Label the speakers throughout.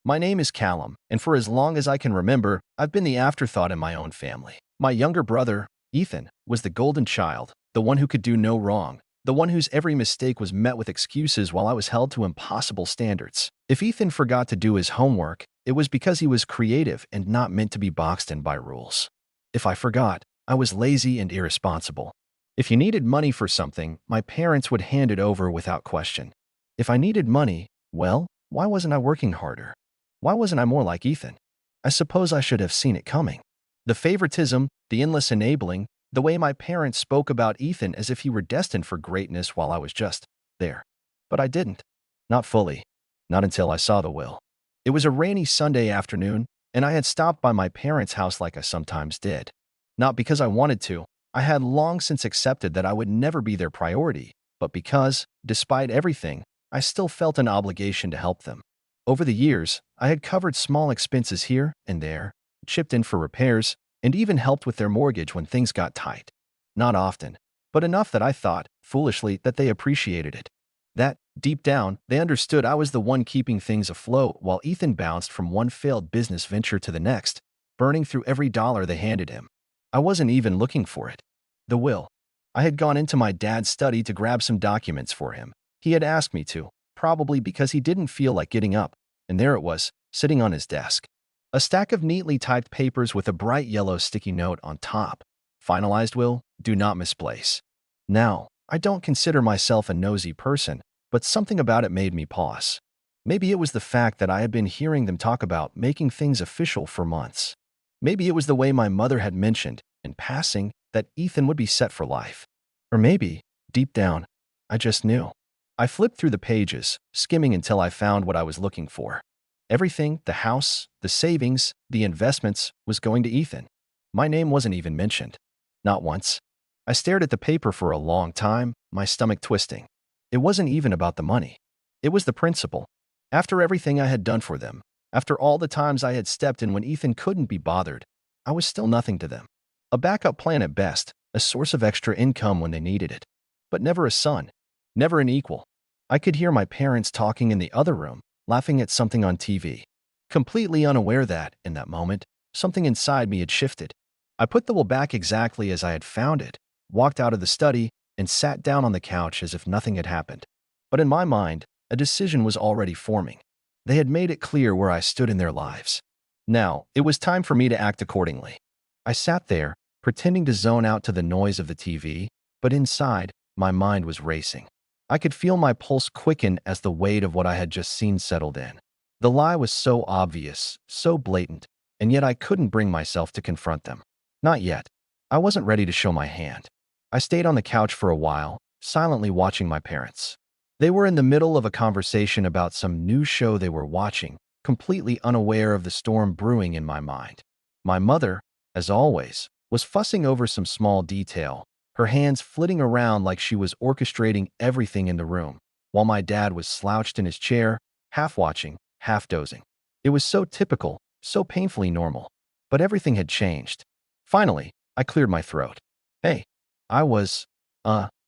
Speaker 1: My name is Callum, and for as long as I can remember, I've been the afterthought in my own family. My younger brother, Ethan, was the golden child, the one who could do no wrong, the one whose every mistake was met with excuses while I was held to impossible standards. If Ethan forgot to do his homework, it was because he was creative and not meant to be boxed in by rules. If I forgot, I was lazy and irresponsible. If you needed money for something, my parents would hand it over without question. If I needed money, well, why wasn't I working harder? Why wasn't I more like Ethan? I suppose I should have seen it coming. The favoritism, the endless enabling, the way my parents spoke about Ethan as if he were destined for greatness while I was just there. But I didn't. Not fully. Not until I saw the will. It was a rainy Sunday afternoon, and I had stopped by my parents' house like I sometimes did. Not because I wanted to. I had long since accepted that I would never be their priority, but because, despite everything, I still felt an obligation to help them. Over the years, I had covered small expenses here and there, chipped in for repairs, and even helped with their mortgage when things got tight. Not often, but enough that I thought, foolishly, that they appreciated it. That, deep down, they understood I was the one keeping things afloat while Ethan bounced from one failed business venture to the next, burning through every dollar they handed him. I wasn't even looking for it. The will. I had gone into my dad's study to grab some documents for him. He had asked me to, probably because he didn't feel like getting up, and there it was, sitting on his desk. A stack of neatly typed papers with a bright yellow sticky note on top. Finalized will, do not misplace. Now, I don't consider myself a nosy person, but something about it made me pause. Maybe it was the fact that I had been hearing them talk about making things official for months. Maybe it was the way my mother had mentioned, in passing, that Ethan would be set for life. Or maybe, deep down, I just knew. I flipped through the pages, skimming until I found what I was looking for. Everything, the house, the savings, the investments, was going to Ethan. My name wasn't even mentioned. Not once. I stared at the paper for a long time, my stomach twisting. It wasn't even about the money. It was the principle. After everything I had done for them, after all the times I had stepped in when Ethan couldn't be bothered, I was still nothing to them. A backup plan at best, a source of extra income when they needed it. But never a son, never an equal. I could hear my parents talking in the other room, laughing at something on TV. Completely unaware that, in that moment, something inside me had shifted. I put the will back exactly as I had found it, walked out of the study, and sat down on the couch as if nothing had happened. But in my mind, a decision was already forming. They had made it clear where I stood in their lives. Now, it was time for me to act accordingly. I sat there, pretending to zone out to the noise of the TV, but inside, my mind was racing. I could feel my pulse quicken as the weight of what I had just seen settled in. The lie was so obvious, so blatant, and yet I couldn't bring myself to confront them. Not yet. I wasn't ready to show my hand. I stayed on the couch for a while, silently watching my parents. They were in the middle of a conversation about some new show they were watching, completely unaware of the storm brewing in my mind. My mother, as always, was fussing over some small detail, her hands flitting around like she was orchestrating everything in the room, while my dad was slouched in his chair, half watching, half dozing. It was so typical, so painfully normal. But everything had changed. Finally, I cleared my throat. Hey, I was,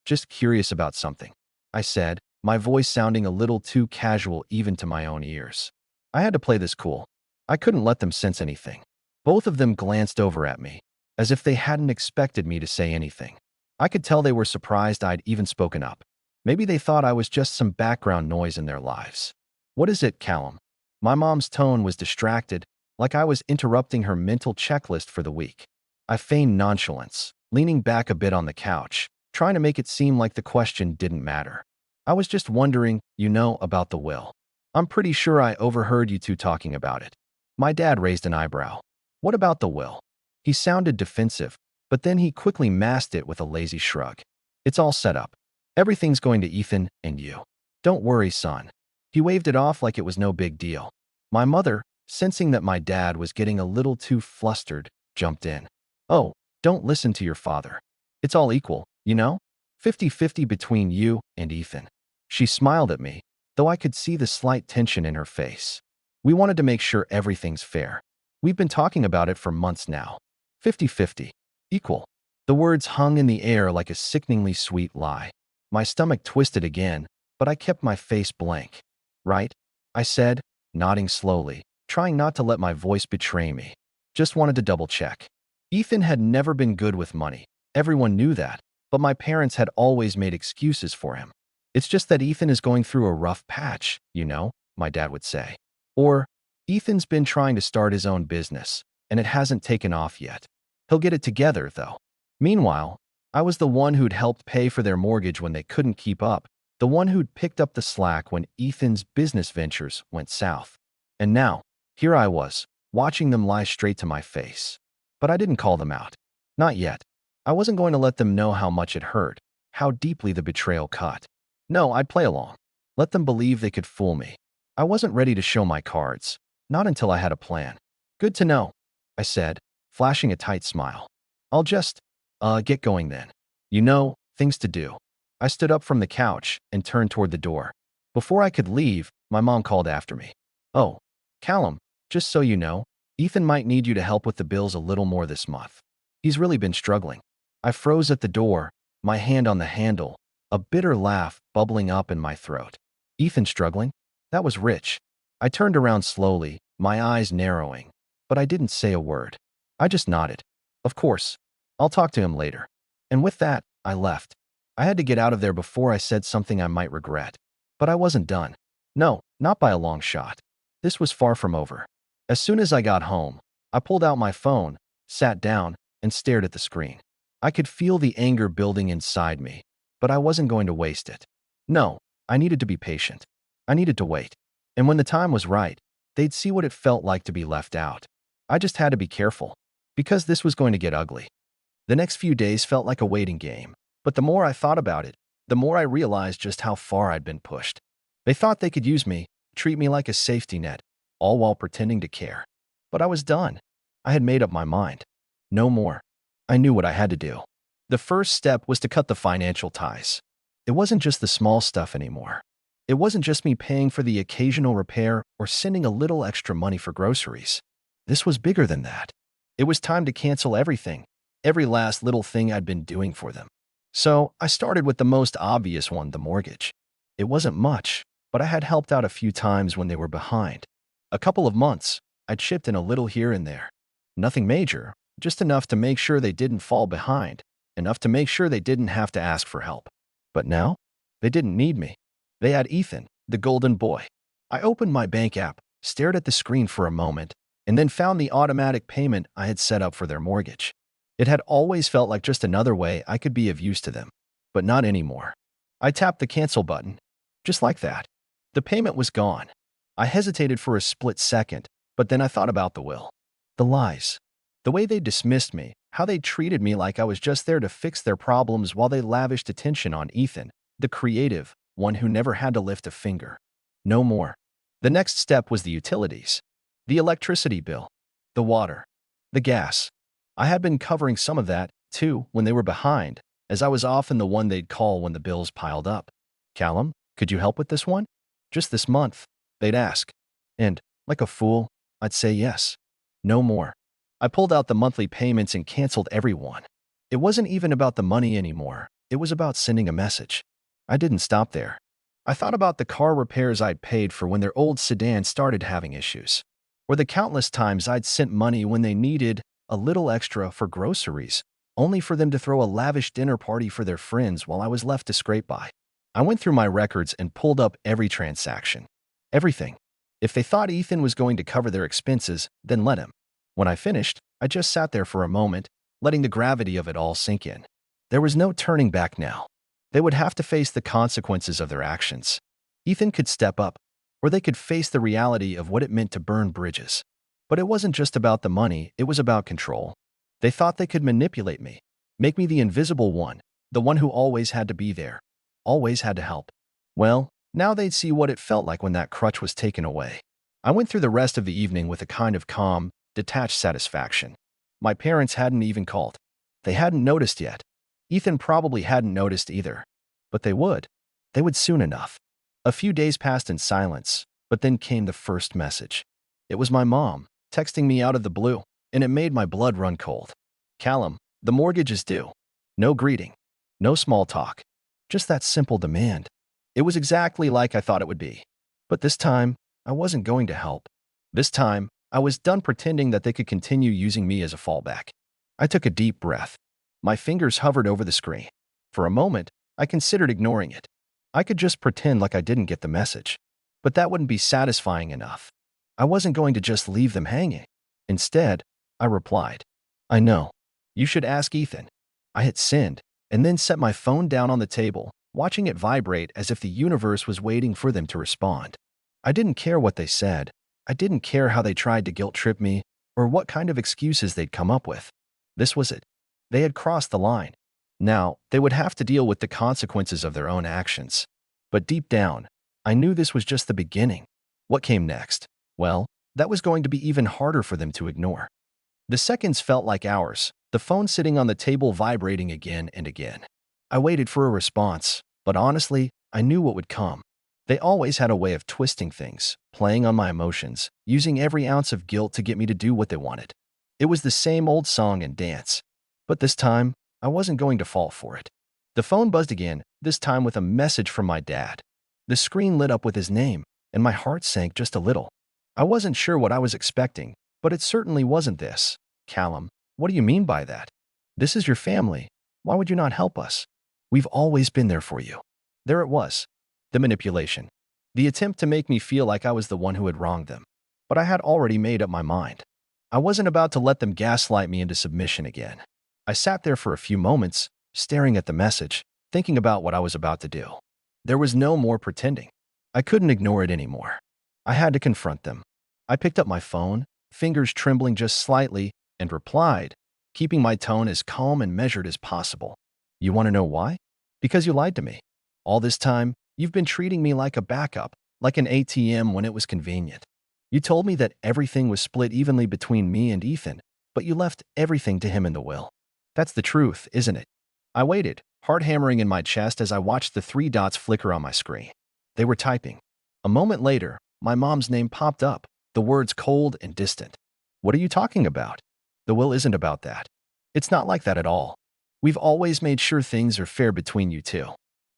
Speaker 1: just curious about something, I said, my voice sounding a little too casual even to my own ears. I had to play this cool. I couldn't let them sense anything. Both of them glanced over at me, as if they hadn't expected me to say anything. I could tell they were surprised I'd even spoken up. Maybe they thought I was just some background noise in their lives. What is it, Callum? My mom's tone was distracted, like I was interrupting her mental checklist for the week. I feigned nonchalance, leaning back a bit on the couch, trying to make it seem like the question didn't matter. I was just wondering, about the will. I'm pretty sure I overheard you two talking about it. My dad raised an eyebrow. What about the will? He sounded defensive, but then he quickly masked it with a lazy shrug. It's all set up. Everything's going to Ethan and you. Don't worry, son. He waved it off like it was no big deal. My mother, sensing that my dad was getting a little too flustered, jumped in. Oh, don't listen to your father. It's all equal, 50-50 between you and Ethan. She smiled at me, though I could see the slight tension in her face. We wanted to make sure everything's fair. We've been talking about it for months now. 50-50. Equal. The words hung in the air like a sickeningly sweet lie. My stomach twisted again, but I kept my face blank. Right? I said, nodding slowly, trying not to let my voice betray me. Just wanted to double check. Ethan had never been good with money. Everyone knew that, but my parents had always made excuses for him. It's just that Ethan is going through a rough patch, my dad would say. Or, Ethan's been trying to start his own business, and it hasn't taken off yet. He'll get it together, though. Meanwhile, I was the one who'd helped pay for their mortgage when they couldn't keep up, the one who'd picked up the slack when Ethan's business ventures went south. And now, here I was, watching them lie straight to my face. But I didn't call them out. Not yet. I wasn't going to let them know how much it hurt, how deeply the betrayal cut. No, I'd play along. Let them believe they could fool me. I wasn't ready to show my cards, not until I had a plan. Good to know, I said, flashing a tight smile. I'll just, get going then. Things to do. I stood up from the couch and turned toward the door. Before I could leave, my mom called after me. Oh, Callum, just so you know, Ethan might need you to help with the bills a little more this month. He's really been struggling. I froze at the door, my hand on the handle, a bitter laugh bubbling up in my throat. Ethan struggling? That was rich. I turned around slowly, my eyes narrowing, but I didn't say a word. I just nodded. Of course. I'll talk to him later. And with that, I left. I had to get out of there before I said something I might regret. But I wasn't done. No, not by a long shot. This was far from over. As soon as I got home, I pulled out my phone, sat down, and stared at the screen. I could feel the anger building inside me, but I wasn't going to waste it. No, I needed to be patient. I needed to wait. And when the time was right, they'd see what it felt like to be left out. I just had to be careful, because this was going to get ugly. The next few days felt like a waiting game, but the more I thought about it, the more I realized just how far I'd been pushed. They thought they could use me, treat me like a safety net, all while pretending to care. But I was done. I had made up my mind. No more. I knew what I had to do. The first step was to cut the financial ties. It wasn't just the small stuff anymore. It wasn't just me paying for the occasional repair or sending a little extra money for groceries. This was bigger than that. It was time to cancel everything, every last little thing I'd been doing for them. So I started with the most obvious one, the mortgage. It wasn't much, but I had helped out a few times when they were behind. A couple of months, I'd chipped in a little here and there. Nothing major, just enough to make sure they didn't fall behind, enough to make sure they didn't have to ask for help. But now, they didn't need me. They had Ethan, the golden boy. I opened my bank app, stared at the screen for a moment, and then found the automatic payment I had set up for their mortgage. It had always felt like just another way I could be of use to them, but not anymore. I tapped the cancel button, just like that. The payment was gone. I hesitated for a split second, but then I thought about the will. The lies. The way they dismissed me, how they treated me like I was just there to fix their problems while they lavished attention on Ethan, the creative, one who never had to lift a finger. No more. The next step was the utilities. The electricity bill, the water, the gas. I had been covering some of that, too, when they were behind, as I was often the one they'd call when the bills piled up. Callum, could you help with this one? Just this month, they'd ask. And, like a fool, I'd say yes. No more. I pulled out the monthly payments and canceled everyone. It wasn't even about the money anymore. It was about sending a message. I didn't stop there. I thought about the car repairs I'd paid for when their old sedan started having issues, or the countless times I'd sent money when they needed a little extra for groceries, only for them to throw a lavish dinner party for their friends while I was left to scrape by. I went through my records and pulled up every transaction. Everything. If they thought Ethan was going to cover their expenses, then let him. When I finished, I just sat there for a moment, letting the gravity of it all sink in. There was no turning back now. They would have to face the consequences of their actions. Ethan could step up, or they could face the reality of what it meant to burn bridges. But it wasn't just about the money, it was about control. They thought they could manipulate me, make me the invisible one, the one who always had to be there, always had to help. Well, now they'd see what it felt like when that crutch was taken away. I went through the rest of the evening with a kind of calm, detached satisfaction. My parents hadn't even called. They hadn't noticed yet. Ethan probably hadn't noticed either. But they would. They would soon enough. A few days passed in silence, but then came the first message. It was my mom, texting me out of the blue, and it made my blood run cold. Callum, the mortgage is due. No greeting. No small talk. Just that simple demand. It was exactly like I thought it would be. But this time, I wasn't going to help. This time, I was done pretending that they could continue using me as a fallback. I took a deep breath. My fingers hovered over the screen. For a moment, I considered ignoring it. I could just pretend like I didn't get the message. But that wouldn't be satisfying enough. I wasn't going to just leave them hanging. Instead, I replied, I know. You should ask Ethan. I hit send, and then set my phone down on the table, watching it vibrate as if the universe was waiting for them to respond. I didn't care what they said. I didn't care how they tried to guilt-trip me or what kind of excuses they'd come up with. This was it. They had crossed the line. Now, they would have to deal with the consequences of their own actions. But deep down, I knew this was just the beginning. What came next? Well, that was going to be even harder for them to ignore. The seconds felt like hours, the phone sitting on the table vibrating again and again. I waited for a response, but honestly, I knew what would come. They always had a way of twisting things, playing on my emotions, using every ounce of guilt to get me to do what they wanted. It was the same old song and dance. But this time, I wasn't going to fall for it. The phone buzzed again, this time with a message from my dad. The screen lit up with his name, and my heart sank just a little. I wasn't sure what I was expecting, but it certainly wasn't this. Callum, what do you mean by that? This is your family. Why would you not help us? We've always been there for you. There it was. The manipulation. The attempt to make me feel like I was the one who had wronged them. But I had already made up my mind. I wasn't about to let them gaslight me into submission again. I sat there for a few moments, staring at the message, thinking about what I was about to do. There was no more pretending. I couldn't ignore it anymore. I had to confront them. I picked up my phone, fingers trembling just slightly, and replied, keeping my tone as calm and measured as possible. You want to know why? Because you lied to me. All this time, you've been treating me like a backup, like an ATM when it was convenient. You told me that everything was split evenly between me and Ethan, but you left everything to him in the will. That's the truth, isn't it? I waited, heart hammering in my chest as I watched the 3 dots flicker on my screen. They were typing. A moment later, my mom's name popped up, the words cold and distant. What are you talking about? The will isn't about that. It's not like that at all. We've always made sure things are fair between you two.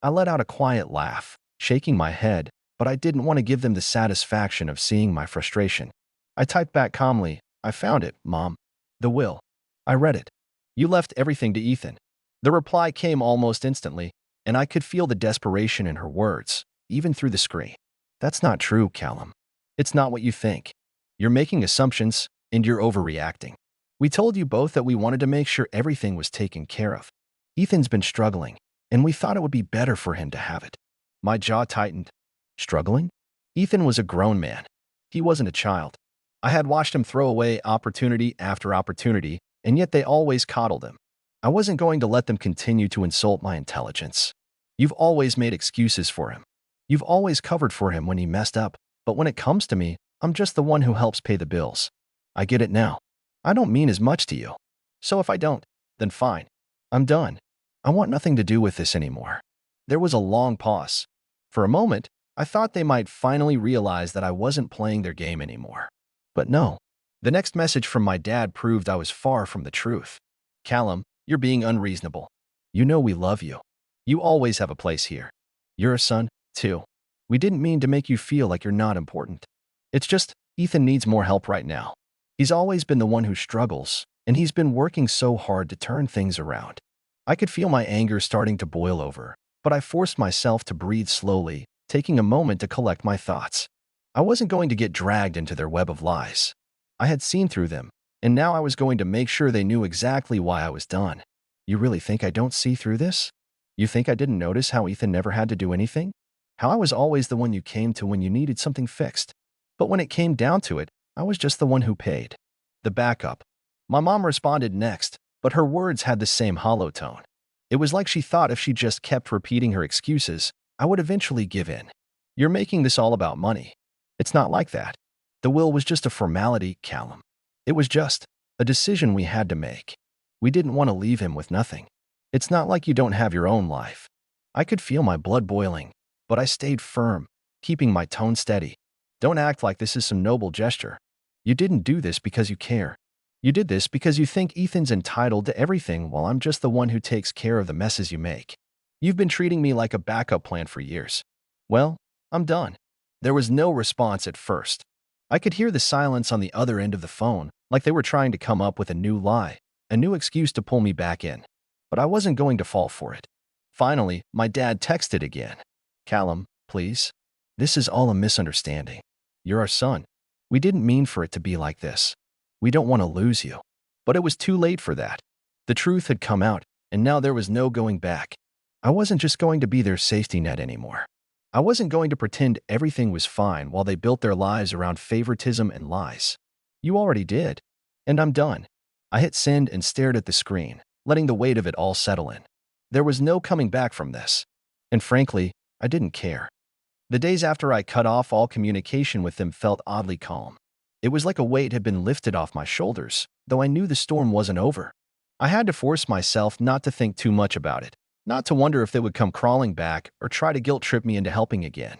Speaker 1: I let out a quiet laugh, shaking my head, but I didn't want to give them the satisfaction of seeing my frustration. I typed back calmly, I found it, Mom. The will. I read it. You left everything to Ethan. The reply came almost instantly, and I could feel the desperation in her words, even through the screen. That's not true, Callum. It's not what you think. You're making assumptions, and you're overreacting. We told you both that we wanted to make sure everything was taken care of. Ethan's been struggling, and we thought it would be better for him to have it. My jaw tightened. Struggling? Ethan was a grown man. He wasn't a child. I had watched him throw away opportunity after opportunity, and yet they always coddled him. I wasn't going to let them continue to insult my intelligence. You've always made excuses for him. You've always covered for him when he messed up, but when it comes to me, I'm just the one who helps pay the bills. I get it now. I don't mean as much to you. So if I don't, then fine. I'm done. I want nothing to do with this anymore. There was a long pause. For a moment, I thought they might finally realize that I wasn't playing their game anymore. But no. The next message from my dad proved I was far from the truth. Callum, you're being unreasonable. You know we love you. You always have a place here. You're a son, too. We didn't mean to make you feel like you're not important. It's just, Ethan needs more help right now. He's always been the one who struggles, and he's been working so hard to turn things around. I could feel my anger starting to boil over, but I forced myself to breathe slowly, taking a moment to collect my thoughts. I wasn't going to get dragged into their web of lies. I had seen through them, and now I was going to make sure they knew exactly why I was done. You really think I don't see through this? You think I didn't notice how Ethan never had to do anything? How I was always the one you came to when you needed something fixed? But when it came down to it, I was just the one who paid. The backup. My mom responded next, but her words had the same hollow tone. It was like she thought if she just kept repeating her excuses, I would eventually give in. You're making this all about money. It's not like that. The will was just a formality, Callum. It was just a decision we had to make. We didn't want to leave him with nothing. It's not like you don't have your own life. I could feel my blood boiling, but I stayed firm, keeping my tone steady. Don't act like this is some noble gesture. You didn't do this because you care. You did this because you think Ethan's entitled to everything while I'm just the one who takes care of the messes you make. You've been treating me like a backup plan for years. Well, I'm done. There was no response at first. I could hear the silence on the other end of the phone, like they were trying to come up with a new lie, a new excuse to pull me back in. But I wasn't going to fall for it. Finally, my dad texted again. Callum, please. This is all a misunderstanding. You're our son. We didn't mean for it to be like this. We don't want to lose you. But it was too late for that. The truth had come out, and now there was no going back. I wasn't just going to be their safety net anymore. I wasn't going to pretend everything was fine while they built their lives around favoritism and lies. You already did. And I'm done. I hit send and stared at the screen, letting the weight of it all settle in. There was no coming back from this. And frankly, I didn't care. The days after I cut off all communication with them felt oddly calm. It was like a weight had been lifted off my shoulders, though I knew the storm wasn't over. I had to force myself not to think too much about it, not to wonder if they would come crawling back or try to guilt-trip me into helping again.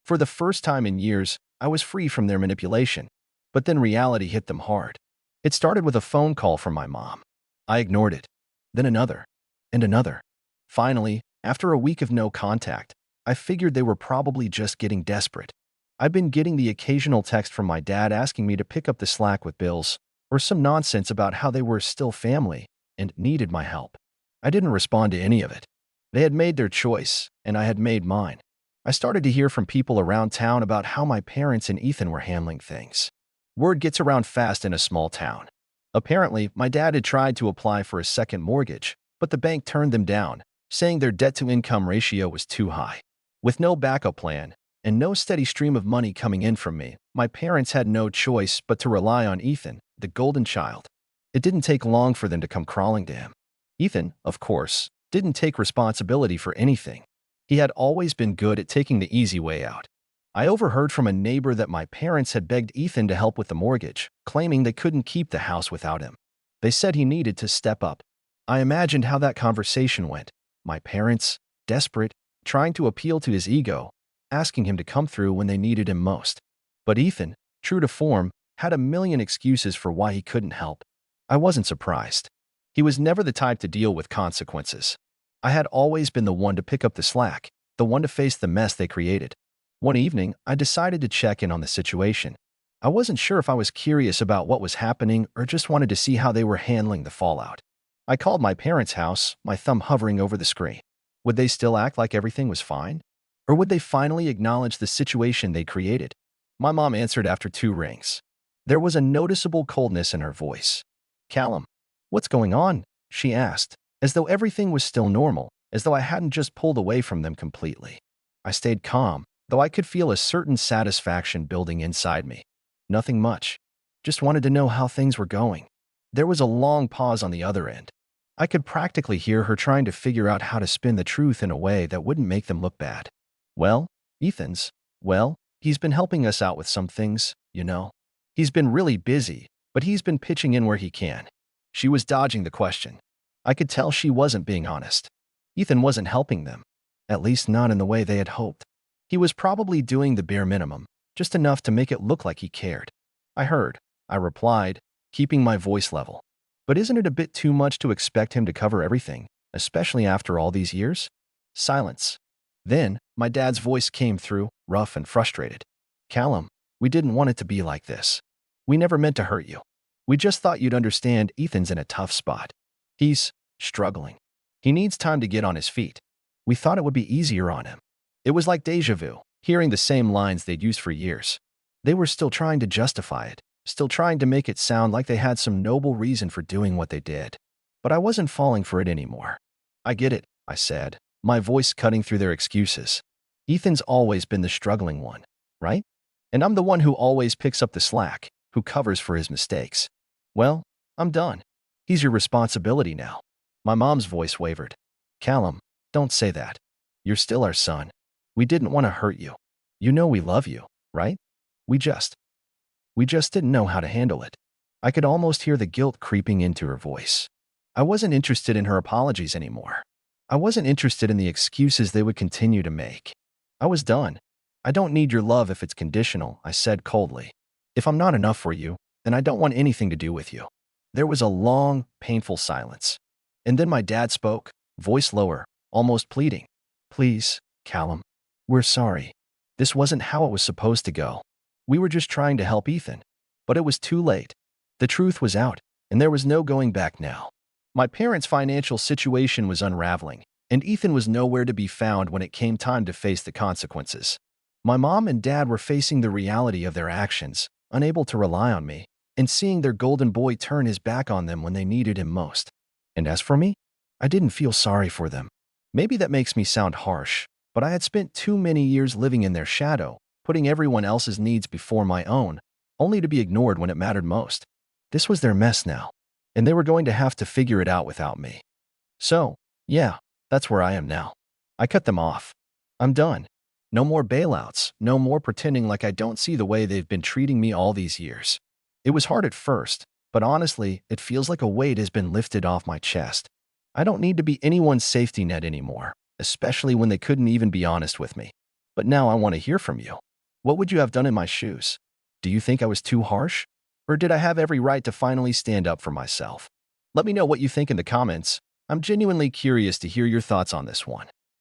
Speaker 1: For the first time in years, I was free from their manipulation. But then reality hit them hard. It started with a phone call from my mom. I ignored it. Then another. And another. Finally, after a week of no contact, I figured they were probably just getting desperate. I'd been getting the occasional text from my dad asking me to pick up the slack with bills, or some nonsense about how they were still family and needed my help. I didn't respond to any of it. They had made their choice, and I had made mine. I started to hear from people around town about how my parents and Ethan were handling things. Word gets around fast in a small town. Apparently, my dad had tried to apply for a second mortgage, but the bank turned them down, saying their debt-to-income ratio was too high. With no backup plan and no steady stream of money coming in from me, my parents had no choice but to rely on Ethan, the golden child. It didn't take long for them to come crawling to him. Ethan, of course, didn't take responsibility for anything. He had always been good at taking the easy way out. I overheard from a neighbor that my parents had begged Ethan to help with the mortgage, claiming they couldn't keep the house without him. They said he needed to step up. I imagined how that conversation went. My parents, desperate, trying to appeal to his ego, asking him to come through when they needed him most. But Ethan, true to form, had a million excuses for why he couldn't help. I wasn't surprised. He was never the type to deal with consequences. I had always been the one to pick up the slack, the one to face the mess they created. One evening, I decided to check in on the situation. I wasn't sure if I was curious about what was happening or just wanted to see how they were handling the fallout. I called my parents' house, my thumb hovering over the screen. Would they still act like everything was fine? Or would they finally acknowledge the situation they created? My mom answered after 2 rings. There was a noticeable coldness in her voice. Callum, what's going on? She asked, as though everything was still normal, as though I hadn't just pulled away from them completely. I stayed calm, though I could feel a certain satisfaction building inside me. Nothing much. Just wanted to know how things were going. There was a long pause on the other end. I could practically hear her trying to figure out how to spin the truth in a way that wouldn't make them look bad. Well, he's been helping us out with some things, you know. He's been really busy, but he's been pitching in where he can. She was dodging the question. I could tell she wasn't being honest. Ethan wasn't helping them, at least not in the way they had hoped. He was probably doing the bare minimum, just enough to make it look like he cared. I heard, I replied, keeping my voice level. But isn't it a bit too much to expect him to cover everything, especially after all these years? Silence. Then, my dad's voice came through, rough and frustrated. Callum, we didn't want it to be like this. We never meant to hurt you. We just thought you'd understand Ethan's in a tough spot. He's struggling. He needs time to get on his feet. We thought it would be easier on him. It was like déjà vu, hearing the same lines they'd used for years. They were still trying to justify it, still trying to make it sound like they had some noble reason for doing what they did. But I wasn't falling for it anymore. I get it, I said, my voice cutting through their excuses. Ethan's always been the struggling one, right? And I'm the one who always picks up the slack, who covers for his mistakes. Well, I'm done. He's your responsibility now. My mom's voice wavered. Callum, don't say that. You're still our son. We didn't want to hurt you. You know we love you, right? We just didn't know how to handle it. I could almost hear the guilt creeping into her voice. I wasn't interested in her apologies anymore. I wasn't interested in the excuses they would continue to make. I was done. I don't need your love if it's conditional, I said coldly. If I'm not enough for you, then I don't want anything to do with you. There was a long, painful silence. And then my dad spoke, voice lower, almost pleading. Please, Callum, we're sorry. This wasn't how it was supposed to go. We were just trying to help Ethan. But it was too late. The truth was out, and there was no going back now. My parents' financial situation was unraveling, and Ethan was nowhere to be found when it came time to face the consequences. My mom and dad were facing the reality of their actions, unable to rely on me, and seeing their golden boy turn his back on them when they needed him most. And as for me, I didn't feel sorry for them. Maybe that makes me sound harsh, but I had spent too many years living in their shadow, putting everyone else's needs before my own, only to be ignored when it mattered most. This was their mess now, and they were going to have to figure it out without me. So, yeah, that's where I am now. I cut them off. I'm done. No more bailouts, no more pretending like I don't see the way they've been treating me all these years. It was hard at first, but honestly, it feels like a weight has been lifted off my chest. I don't need to be anyone's safety net anymore, especially when they couldn't even be honest with me. But now I want to hear from you. What would you have done in my shoes? Do you think I was too harsh? Or did I have every right to finally stand up for myself? Let me know what you think in the comments. I'm genuinely curious to hear your thoughts on this one.